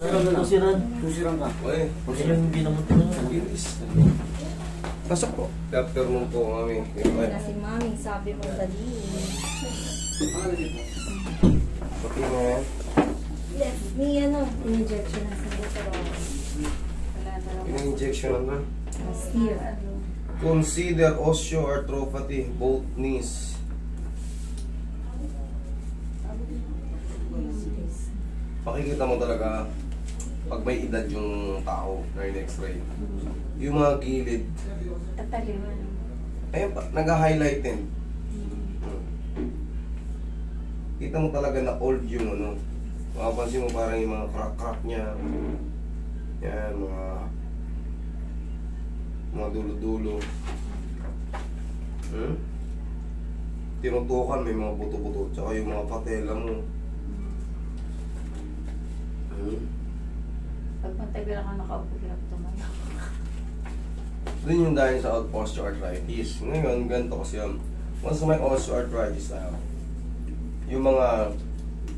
Tusiran ka. Uy, Yung ginamot ko na. bilis. Pasok po. Afternoon po, mami. Na si Mami, sabi mo dali. Pati mo yan. Yes, ni in-injection na sa buto. Wala na lang. In-injection na. Steer. Consider osteoarthropathy, both knees. Makikita mo talaga pag may edad yung tao na yung x-ray. Yung mga gilid, Tataliwan. ayun pa, nag-highlight din. Kita mo talaga na old yung ano. Makapansin mo parang yung mga crack-crack niya. Yan, mga dulo-dulo. Tinutukan, may mga buto-buto. Tsaka yung mga patela mo. Pag matagal ka nakaupo, hirap tumayo. Doon yung dahil sa osteoarthritis. Ngayon, ganito kasi yan. Once may osteoarthritis tayo, yung mga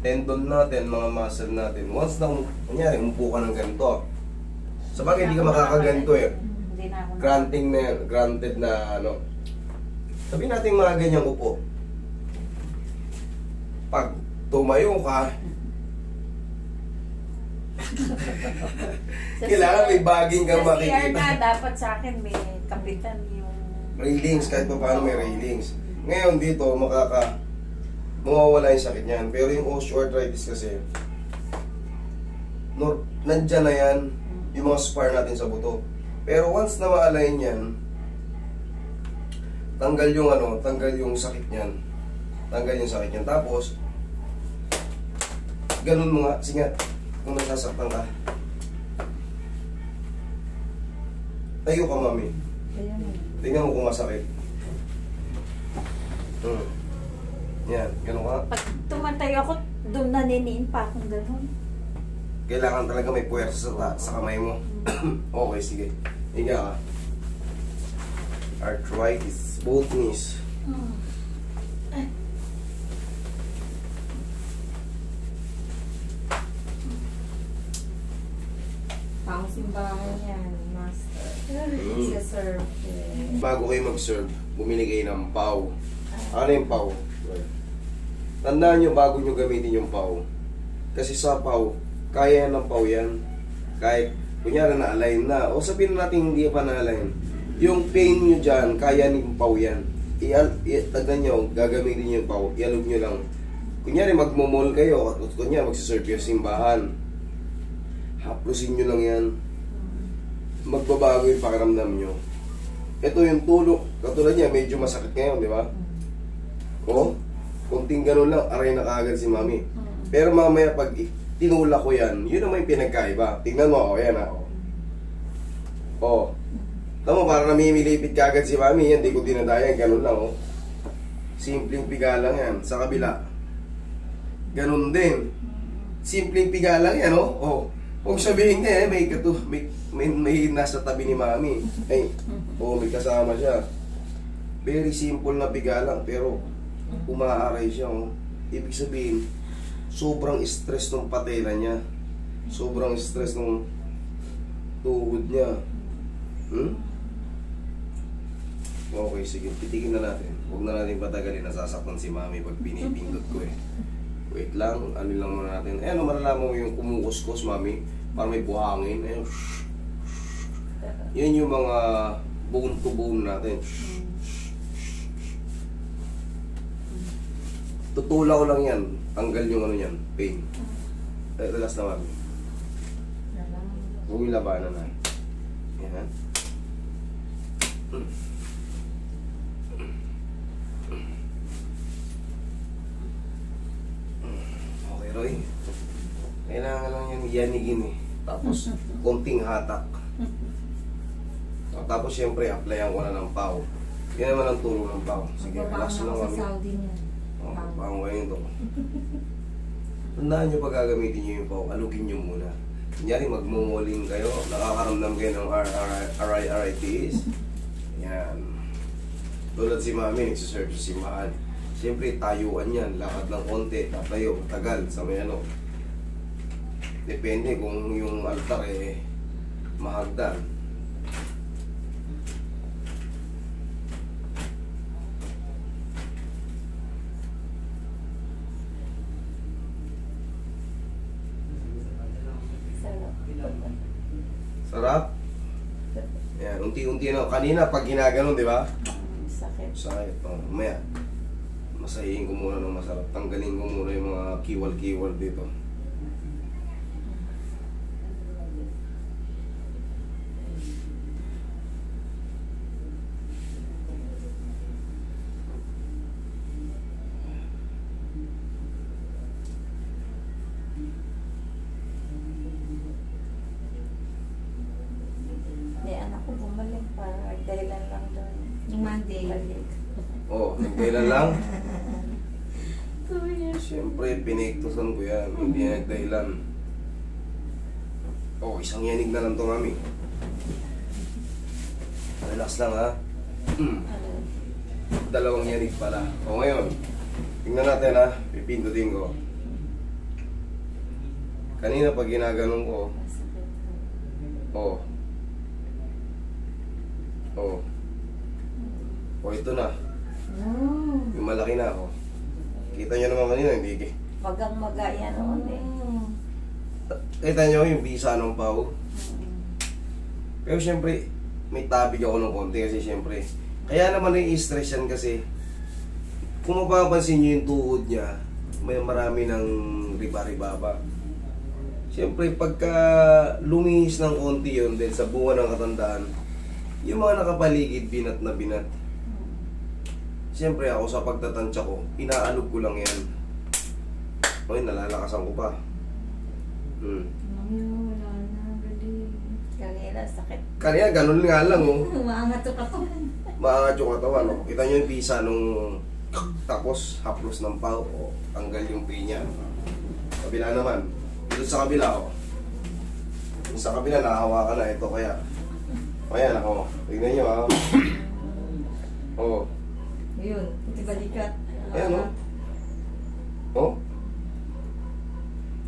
tendon natin, mga muscle natin, once na, kunyari, umupo ka ng ganito. Sa bagay, hindi ka makakaganto eh. Hindi na ako Granting na yan, granted na ano. Sabihin natin mga ganyang upo. Pag tumayo ka, kailangan may baging kang Sa CR makikita. na, dapat sa akin may kapitan yung... Railings, kahit pa paano may railings. Ngayon dito, mawawala yung sakit niyan. Pero yung osteoarthritis kasi, nandyan na yan, yung mga spar natin sa buto. Pero once na ma-align yan, tanggal yung sakit niyan. Tanggal yung sakit niyan. Tapos, ganun mo nga, sige, kung nasasaktan ka. Tayo ka, mami. Ayan. Tingnan mo kung masakit. Yan, ganun ka. Pag tumatayo ako, doon naniniin pa akong gano'n. Kailangan talaga may puwersa sa kamay mo. Okay, sige. Higa ka. Arthritis, both knees. Pang simbahan yan, master. Isa-serve. Bago kayo mag-serve, bumili kayo ng pau. Ano yung pau? Tandaan nyo bago nyo gamitin yung pau. Kasi sa pau, kaya ng pau yan. Kahit, kunyari na-align na, o sabihin natin hindi pa na-align. Yung pain nyo dyan, kaya ng pau yan. Tagdan nyo, gagamitin nyo yung pau, ialog nyo lang. Kunyari magmumol kayo, kunyari magsiserve yung simbahan. Haplusin nyo lang yan. Magbabago yung pakiramdam nyo. Ito yung tulok. Katulad niya, medyo masakit ngayon, di ba? O, kunting ganun lang, aray na kaagad si mami. Pero mamaya pag tinulak ko yan, yun naman yung pinagkaiba. Tingnan mo, o yan ha. O. Tama mo, parang namimilipit kaagad si mami. Yan, di ko dinadayan, ganun lang o. Simpleng piga lang yan. Sa kabila. Ganun din. Simpleng piga lang yan o. O. Huwag sabihin niya may nasa tabi ni mami. Ay, may kasama siya. Very simple na piga lang, pero umaaray siya. Oh. Ibig sabihin, sobrang stress ng patela niya. Sobrang stress ng tuhod niya. Okay, sige. Titikin na natin. Huwag na natin patagalin. Nasasaktan si mami pag pinipindot ko eh. Wait lang, ano lang muna natin. Ano, malalaman mo yung kumukuskus, mami. Parang may buhangin. Ayun. Yan yung mga bone to bone natin. Tutula ko lang yan. Tanggal yung ano yan, pain. Relax na, mami. Huwag yung labanan na. Yan. Okay, Roy. Kailangan lang yan yanigin eh. Tapos, konting hatak. Tapos, syempre, applyan ko na ng pau. Yan naman ang tulong ng pau. Sige, relax lang kami. Sa Saudi niya. Pang ngayon to. Tandaan nyo pag gagamitin nyo yung pau, alugin nyo muna. Kunyari, magmumuling kayo, nakakaramdam kayo ng arthritis. Yan. Tulad si mami, nagsiserve sa simbahan. Siyempre, tayuan yan. Lakad ng konti, tatayo, tagal, sa may ano. Depende kung yung altar eh mahagdan. Sarap. Yan, unti-unti na. Kanina pag ginaganon, di ba? Sakit. Sakit. Oh, maya. Masahihin ko muna ng masarap. Tanggalin ko muna yung mga kiwal-kiwal dito. May anak ko bumalik para dahilan lang doon. Yung Monday. Balik. Oh, nagkailan lang. 2 years. Siyempre, pinektusan ko yan. Hindi yan nagdahilan. Oh, isang yanig na lang to, mami. Relax lang, ha? Dalawang yanig pala. O, ngayon. Tingnan natin, ha? Pipindutin ko. Kanina pag ginaganon ko, Masakit. oh. Oh. Oh, ito na. Yung malaki na, oh. Kita nyo naman kanina, hindi. Magang-maga yan noon eh. Kita nyo yung bisa ng pau. Pero siyempre, may tabig ako ng konti kasi siyempre. Kaya naman nai-stress yan kasi kung mapapansin nyo yung tuhod niya, may marami ng riba-riba pa. Siyempre, pagka lumihis ng konti yun, dahil sa buwan ng katandaan, yung mga nakapaligid, binat na binat. Siyempre ako sa pagtatansya ko, inaalog ko lang yan. Okay, nalalakasan ko pa. Wala na, galing. Kanina sakit. Kanina, ganun nga lang, oh. Umaangat yung katawan. Maangat yung katawan, oh. Kita nyo yung pisa nung tapos haplos ng pau, oh. Tanggal yung pinya. Kabila naman. Dito sa kabila, oh. Yung sa kabila, nakahawakan na. Ito kaya. O yan, ako. Tignan nyo, ah. Oh. Yun, puti balikat. Ayan, oh. Oh.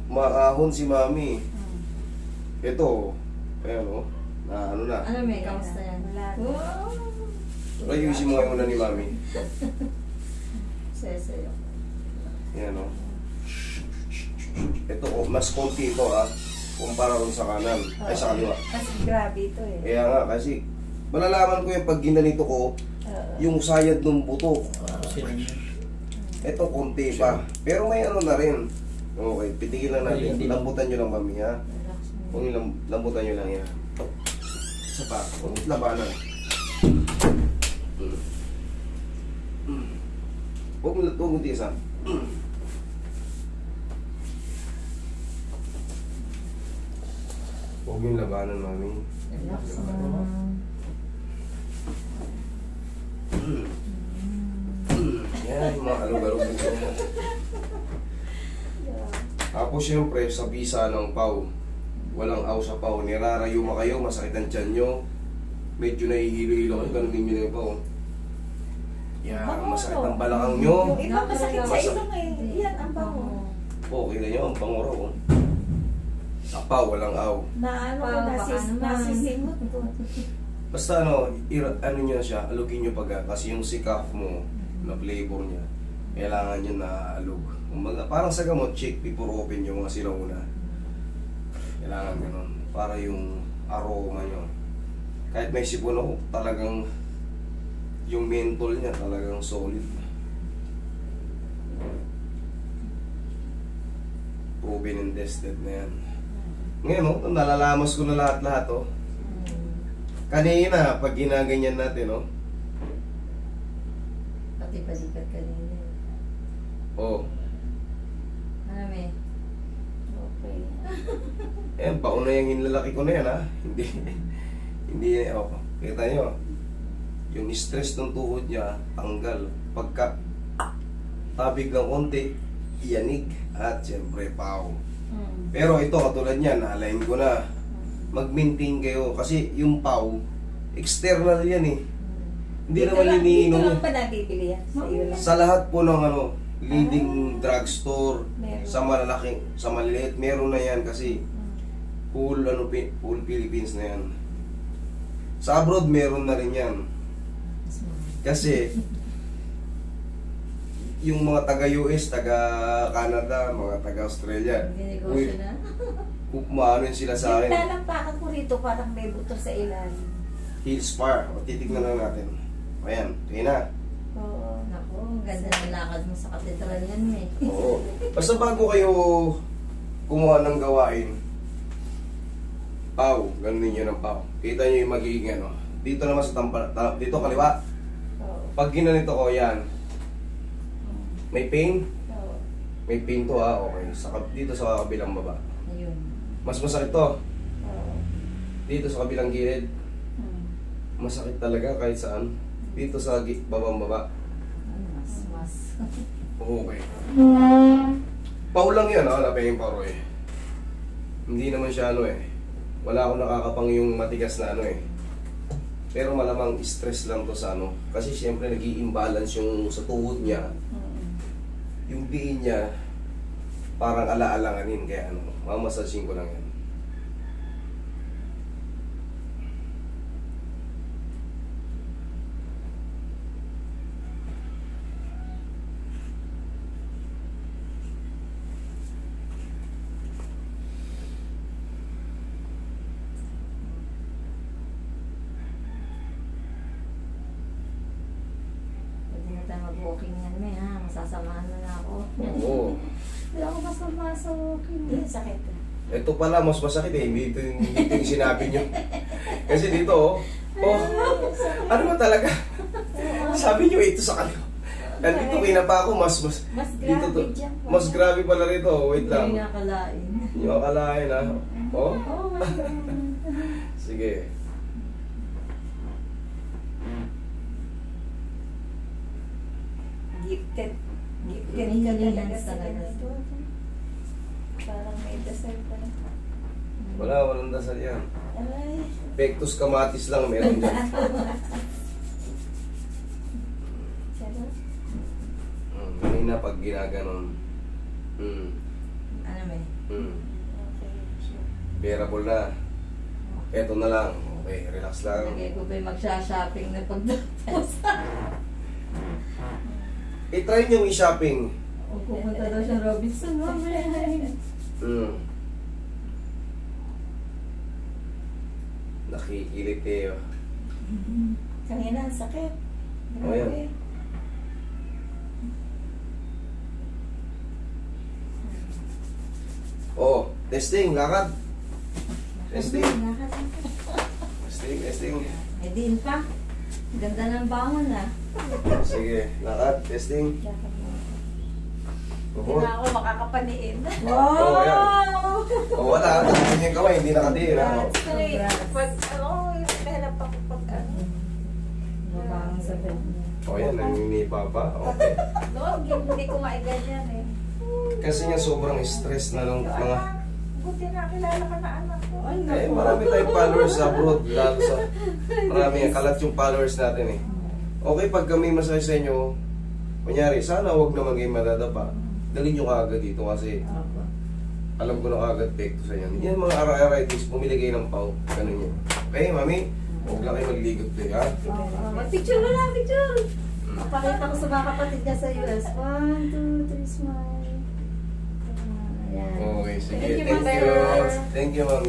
Maahon si mami. Ito, ayan, oh. Na ano na. Ano may kamusta yan? Wala. Wow! Ayusin mo ngayon na ni mami. Sayo. Ayan, oh. Ito, oh, mas konti ito, ah. Kumpara rin sa kanan. Ay, sa kaliwa. Kasi grabe ito eh. Kaya nga, kasi malalaman ko yung pag ginanito ko, yung sayad ng buto. Ito, konti pa. Pero may ano na rin. Okay, pitigil lang natin. Lambutan nyo lang, mami, ha? Kung lambutan nyo lang yan. Isa pa, kung labanan. Huwag mo tisa. Huwag yung labanan, mami. Relax na. Yan, yung mga alog-alog dito mo. Tapos syempre, sa bisa ng pau, walang aw sa pau. Nirarayuma kayo, masakit ang tiyan nyo. Medyo nahihilo-hilo kayo, ganun din nyo na yung pau. Yan, masakit ang balakang nyo. Yung iba masakit sa ilong eh. Yan ang bango. Oo, kita nyo, ang pangoro ko. Sa pau, walang aw. Na ano ko, Baka naman. nasisimot ko. Basta ano, ano nyo siya, alugin nyo pag kasi yung sikaf mo, na flavor niya, kailangan nyo na alug. Parang sa gamot, check before open yung mga silauna. Kailangan ganun. Para yung aroma nyo. Kahit may sipon ako, talagang yung menthol niya talagang solid. Proven and tested na yan. Ngayon, oh, nalalamas ko na lahat-lahat, oh. Kanina, pag ginaganyan natin, oh. Pati balikat kanina. Oh. Ano may? Okay. Eh, pauna yung hinlalaki ko na yan, ha? Hindi, oh. Kita nyo, yung stress ng tuhod niya, tanggal. Pagka tabig ng konti, iyanig. At siyempre, pau. Pero ito, katulad niyan, na-align ko na. Mag-maintain kayo. Kasi yung pau, external yan eh. Hindi naman iniinom. Dito lang pa nabibili yan. Sa iyo lang. Sa lahat po ng ano, leading drugstore, Meron. sa malalaking, sa maliliit, meron na yan kasi full Philippines na yan. Sa abroad, meron na rin yan. Kasi, yung mga taga-US, taga-Canada, mga taga-Australia, Hindi negosyo na. maano yun sila sa Yung akin. talampakan ko rito, parang may buto sa ilalim. Heel spar. O, titignan lang natin. Ayan, okay na. Oo. Naku, ang ganda ng lakad mo sa katedral yan eh. Oo. Basta bago kayo kumuha ng gawain, pau, ganun ninyo ng pau. Kita nyo yung magiging ano. Dito naman sa dito kaliwa. Oo. Pag ginanito ko, yan. May pain? Oo. May pain to okay. Dito sa kabilang baba. Ayun. Mas masakit to. Oo. Dito sa kabilang gilid. Hmm. Masakit talaga kahit saan. Dito sa babang baba. Mas. Okay. Pau lang yan, lapeng paro eh. Hindi naman siya ano eh. Wala akong nakakapang yung matigas na ano eh. Pero malamang stress lang to sa ano. Kasi siyempre nag-i-imbalance yung sa tuhod niya. Yung diin niya, parang ala-alanganin. Kaya ano, mamassaging ko lang yan. Pwede na tayo mag-walking yan may ha. Masasamahan na ako. Oo. Wala ako masama sa walking. Hindi, sakit. Ito pala, mas masakit eh. Ito yung sinabi nyo. Kasi dito, ano ba talaga? Sabi nyo, ito sa kanila. Dito kinapa ako, mas Mas dito grabe to. dyan. Mas grabe pala rito. Wait Hindi lang. nga akalain. Hindi nyo akalain ha. Oh? Oh my God. Sige. Gifted. Gifted May ka talaga lilihan sa talaga. ganito. Parang may deserve ka na. Walang dasal yan. Ay. Pectus kamatis lang meron dyan. Sarap. Kanina pag ginaganon. Ano may? Okay. Bearable na. Eto na lang. Okay, relax lang. Lagay ko ba'y magsha-shopping na pagdatos? I-try nyo i-shopping. O pupunta daw siya Robinson mamaya. Nakikilit eh. Kanina, ang sakit. Oh, yan. Grabe. Oh, testing, lakad. Testing. Lahat. Testing. May din pa. Ganda ng bangon ah. Sige, lakad, testing. Hindi Uhod. na ako makakapaniin. Oh, ayan. Oh, wala. Tingnan yung kamay, hindi nakadiin. Ha? That's great. Pag, yung meron pa ko pag ano. Mabangon sa bed niya. Oh, yan, naninipa pa. Okay. No, hindi ko maiganyan eh. Kasi nga sobrang stress na ng mga... Buti na kilala ka na anak ko. Ay, Eh, marami tayong followers sa abroad. Lalo sa... Marami kalat yung followers natin eh. Okay, pag kami masaya sa inyo, kunyari, sana huwag naman kayo madadapa. Dalhin nyo kaagad dito kasi alam ko na kaagad pekto sa inyo. Yan mga arthritis, pumili kayo ng pau. Ganun yun. Okay, mami? Huwag lang kayo magligot eh, ha? Mag-picture mo na, picture. Papakita ko sa mga kapatid niya sa US. 1, 2, 3, smile. Ayan. Okay, sige. Thank you, Thank you. Mother. Thank you, mami.